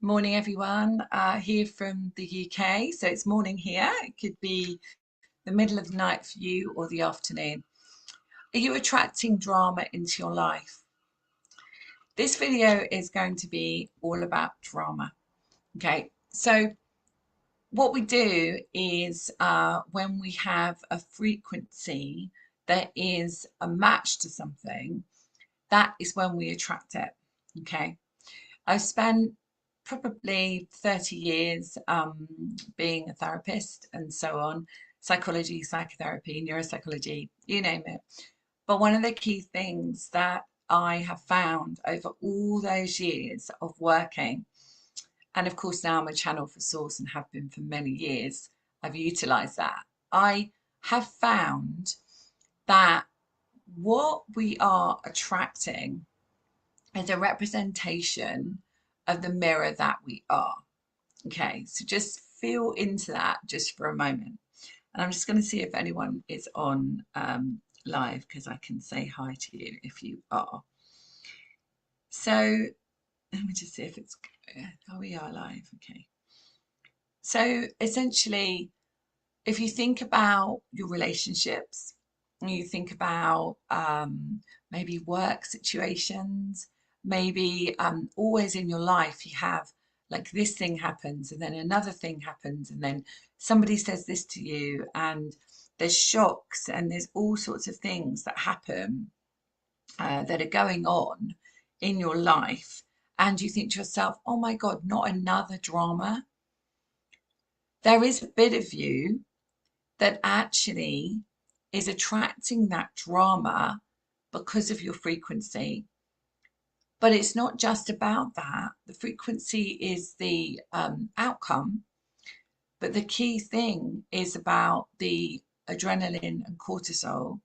Morning, everyone. Here from the UK. So it's morning here. It could be the middle of the night for you or the afternoon. Are you attracting drama into your life? This video is going to be all about drama. Okay. So what we do is when we have a frequency that is a match to something, that is when we attract it. Okay. I've spent probably 30 years being a therapist and so on, psychology, psychotherapy, neuropsychology, you name it. But one of the key things that I have found over all those years of working, and of course now I'm a channel for source and have been for many years, I've utilized that. I have found that what we are attracting is a representation of the mirror that we are. Okay, so just feel into that just for a moment. And I'm just going to see if anyone is on live because I can say hi to you if you are. So let me just see if it's, oh, we are live. Okay. So essentially, if you think about your relationships, and you think about maybe work situations, maybe always in your life you have like this thing happens and then another thing happens and then somebody says this to you and there's shocks and there's all sorts of things that happen that are going on in your life, and you think to yourself, oh my God, not another drama. There is a bit of you that actually is attracting that drama because of your frequency. But it's not just about that. The frequency is the outcome, but the key thing is about the adrenaline and cortisol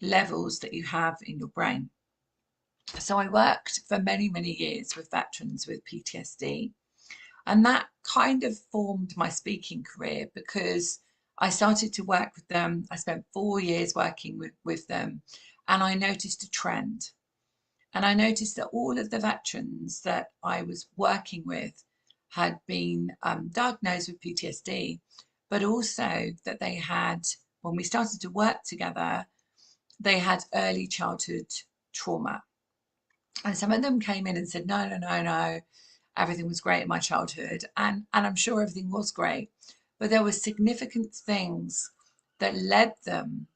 levels that you have in your brain. So I worked for many, many years with veterans with PTSD. And that kind of formed my speaking career because I started to work with them. I spent 4 years working with them, and I noticed a trend. And I noticed that all of the veterans that I was working with had been diagnosed with PTSD, but also that they had, when we started to work together, they had early childhood trauma. And some of them came in and said, no, no, no, no, everything was great in my childhood. And I'm sure everything was great. But there were significant things that led them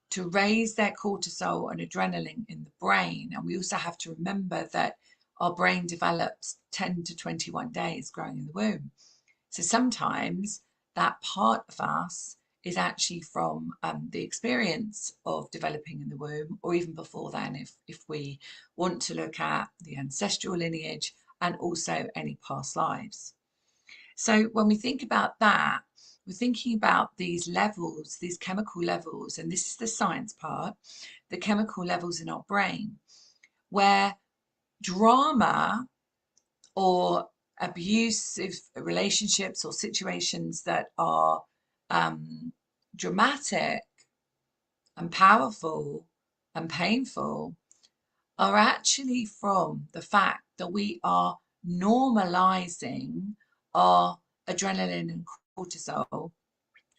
to raise their cortisol and adrenaline in the brain. And we also have to remember that our brain develops 10 to 21 days growing in the womb. So sometimes that part of us is actually from the experience of developing in the womb, or even before then, if we want to look at the ancestral lineage and also any past lives. So when we think about that, we're thinking about these levels, these chemical levels, and this is the science part, the chemical levels in our brain, where drama or abusive relationships or situations that are dramatic and powerful and painful are actually from the fact that we are normalizing our adrenaline and cortisol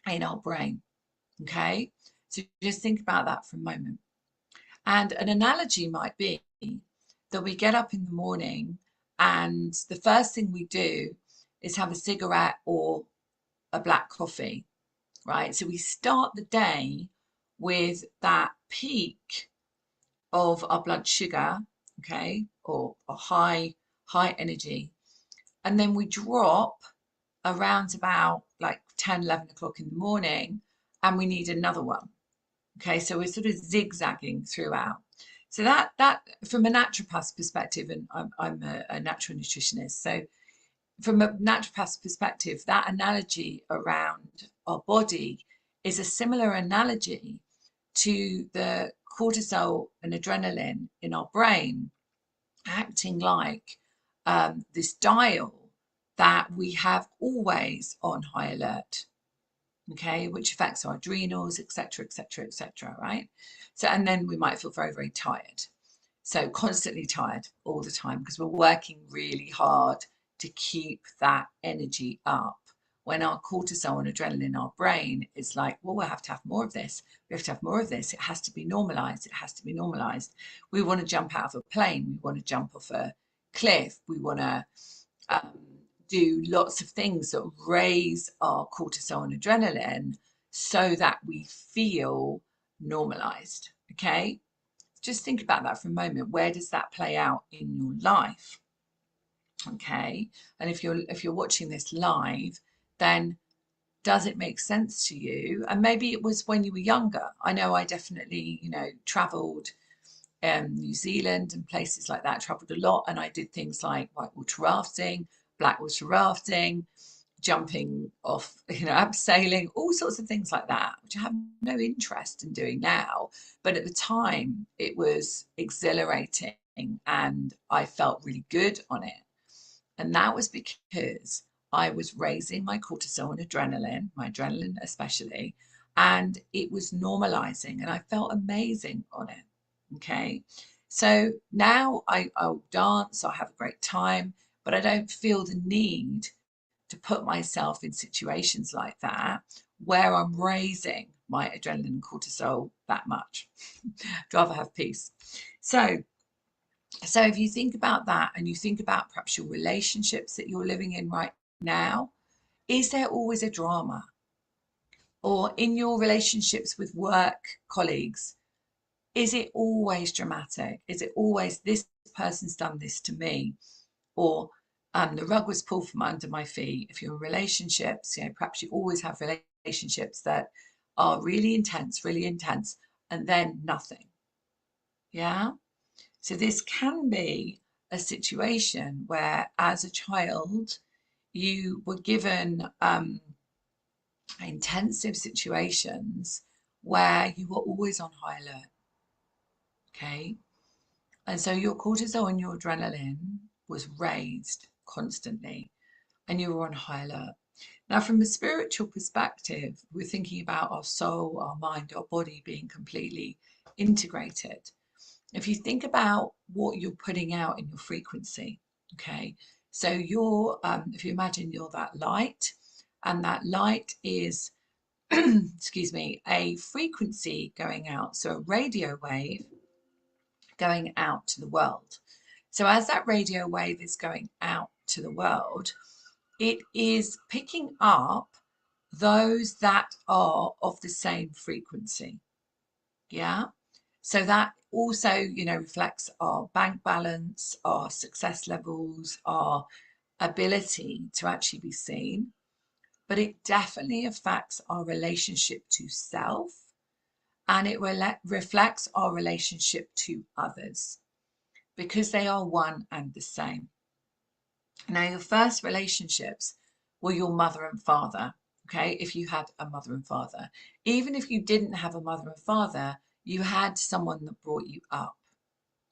in our brain. Okay, so just think about that for a moment. And an analogy might be that we get up in the morning and the first thing we do is have a cigarette or a black coffee, right? So we start the day with that peak of our blood sugar, okay, or a high energy. And then we drop around about like 10, 11 o'clock in the morning, and we need another one. Okay, so we're sort of zigzagging throughout. So that from a naturopath's perspective, and I'm a natural nutritionist, so from a naturopath's perspective, that analogy around our body is a similar analogy to the cortisol and adrenaline in our brain acting like this dial that we have always on high alert, okay, which affects our adrenals, etc., etc., etc., right? So, and then we might feel very, very tired. So constantly tired all the time because we're working really hard to keep that energy up. When our cortisol and adrenaline in our brain is like, well, we'll have to have more of this. We have to have more of this. It has to be normalized. It has to be normalized. We want to jump out of a plane. We want to jump off a cliff. We want to um, do lots of things that raise our cortisol and adrenaline so that we feel normalized. Okay. Just think about that for a moment. Where does that play out in your life? Okay. And if you're watching this live, then does it make sense to you? And maybe it was when you were younger. I know I definitely, traveled New Zealand and places like that, traveled a lot, and I did things like whitewater rafting, blackwater rafting, jumping off, abseiling, all sorts of things like that, which I have no interest in doing now. But at the time, it was exhilarating and I felt really good on it. And that was because I was raising my cortisol and adrenaline, my adrenaline especially, and it was normalizing and I felt amazing on it. Okay. So now I'll dance, I have a great time, but I don't feel the need to put myself in situations like that where I'm raising my adrenaline and cortisol that much. I'd rather have peace. So if you think about that and you think about perhaps your relationships that you're living in right now, is there always a drama? Or in your relationships with work colleagues, is it always dramatic? Is it always this person's done this to me? Or the rug was pulled from under my feet? If you're in relationships, perhaps you always have relationships that are really intense, and then nothing. Yeah. So this can be a situation where, as a child, you were given intensive situations where you were always on high alert. Okay. And so your cortisol and your adrenaline was raised constantly and you were on high alert. Now, from a spiritual perspective, we're thinking about our soul, our mind, our body being completely integrated. If you think about what you're putting out in your frequency, okay, so if you imagine you're that light, and that light is, excuse me, a frequency going out, so a radio wave going out to the world. So as that radio wave is going out to the world, it is picking up those that are of the same frequency. Yeah. So that also, reflects our bank balance, our success levels, our ability to actually be seen. But it definitely affects our relationship to self, and it reflects our relationship to others because they are one and the same. Now, your first relationships were your mother and father. Okay, if you had a mother and father, even if you didn't have a mother and father, you had someone that brought you up.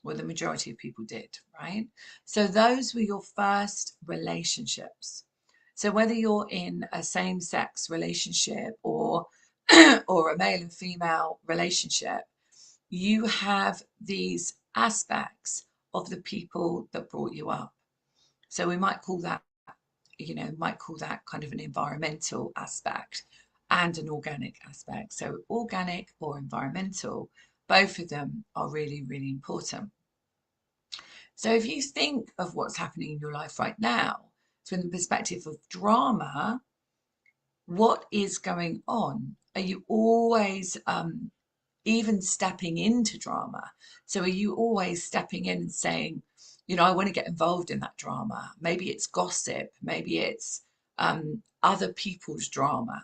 Well, the majority of people did, right? So those were your first relationships. So whether you're in a same-sex relationship or or a male and female relationship, you have these aspects of the people that brought you up. So we might call that, kind of an environmental aspect and an organic aspect. So organic or environmental, both of them are really, really important. So if you think of what's happening in your life right now from the perspective of drama, what is going on? Are you always even stepping into drama? So are you always stepping in and saying, I want to get involved in that drama? Maybe it's gossip, maybe it's other people's drama,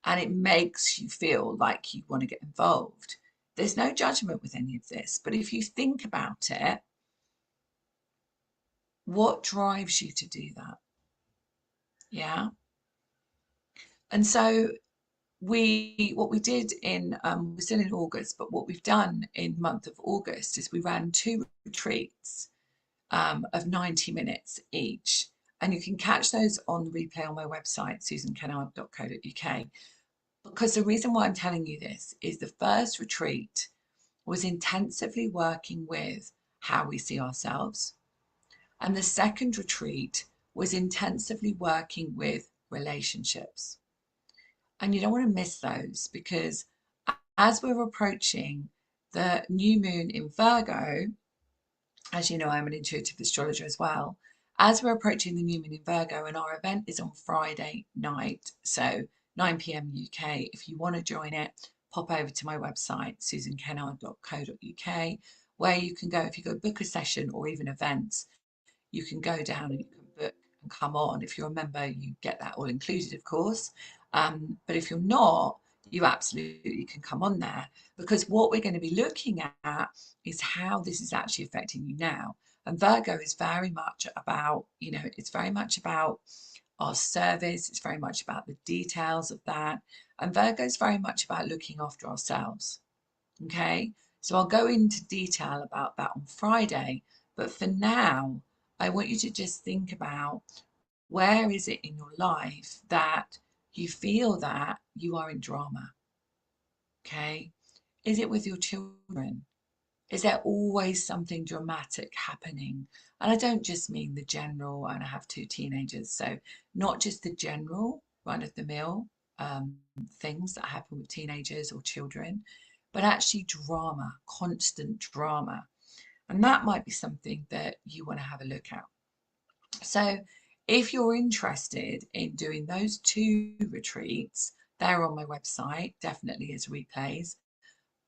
and it makes you feel like you want to get involved. There's no judgment with any of this, but if you think about it, what drives you to do that? Yeah. And so what we did in, we're still in August, but what we've done in month of August is we ran 2 retreats of 90 minutes each. And you can catch those on the replay on my website, susankennard.co.uk. Because the reason why I'm telling you this is the first retreat was intensively working with how we see ourselves. And the second retreat was intensively working with relationships. And you don't want to miss those, because as we're approaching the new moon in Virgo, as you know, I'm an intuitive astrologer as well. As we're approaching the new moon in Virgo, and our event is on Friday night, so 9 p.m. UK. If you want to join it, pop over to my website, susankennard.co.uk, where you can go. If you go book a session or even events, you can go down and you can book and come on. If you're a member, you get that all included, of course. But if you're not, you absolutely can come on there, because what we're going to be looking at is how this is actually affecting you now. And Virgo is very much about, it's very much about our service. It's very much about the details of that. And Virgo is very much about looking after ourselves. Okay. So I'll go into detail about that on Friday. But for now, I want you to just think about, where is it in your life that you feel that you are in drama? Okay. Is it with your children? Is there always something dramatic happening? And I don't just mean the general, and I have two teenagers, so not just the general run of the mill things that happen with teenagers or children, but actually drama, constant drama. And that might be something that you want to have a look at. So if you're interested in doing those two retreats, they're on my website, definitely as replays.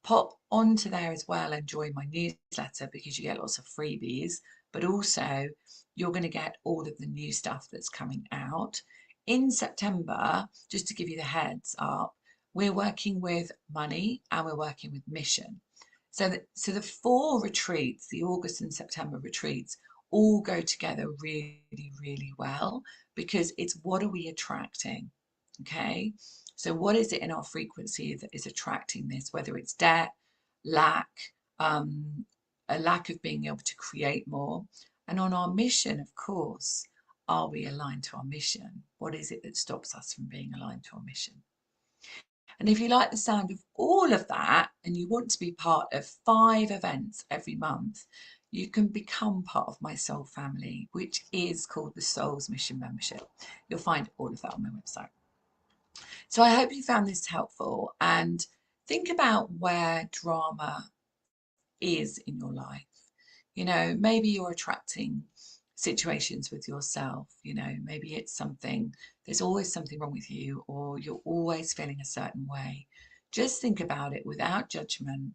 Pop onto there as well and join my newsletter, because you get lots of freebies, but also you're going to get all of the new stuff that's coming out. In September, just to give you the heads up, we're working with money and we're working with mission. So the 4 retreats, the August and September retreats, all go together really, really well, because it's, what are we attracting? Okay. So what is it in our frequency that is attracting this, whether it's debt, lack, a lack of being able to create more? And on our mission, of course, are we aligned to our mission? What is it that stops us from being aligned to our mission? And if you like the sound of all of that and you want to be part of 5 events every month, you can become part of my soul family, which is called the Soul's Mission Membership. You'll find all of that on my website. So I hope you found this helpful, and think about where drama is in your life. Maybe you're attracting situations with yourself. Maybe it's something, there's always something wrong with you, or you're always feeling a certain way. Just think about it without judgment,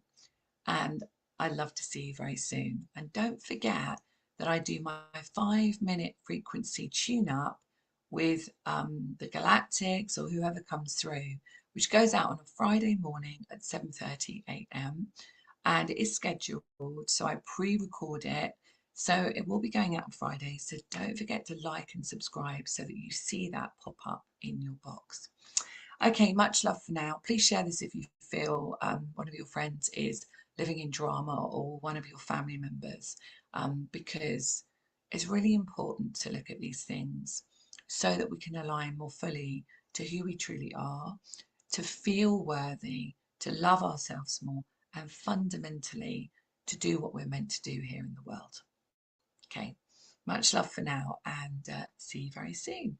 and I'd love to see you very soon. And don't forget that I do my 5-minute frequency tune-up with the Galactics or whoever comes through, which goes out on a Friday morning at 7:30 a.m. and it is scheduled, so I pre-record it. So it will be going out on Friday. So don't forget to like and subscribe so that you see that pop up in your box. Okay, much love for now. Please share this if you feel one of your friends is living in drama, or one of your family members, because it's really important to look at these things so that we can align more fully to who we truly are, to feel worthy, to love ourselves more, and fundamentally to do what we're meant to do here in the world. Okay, much love for now, and see you very soon.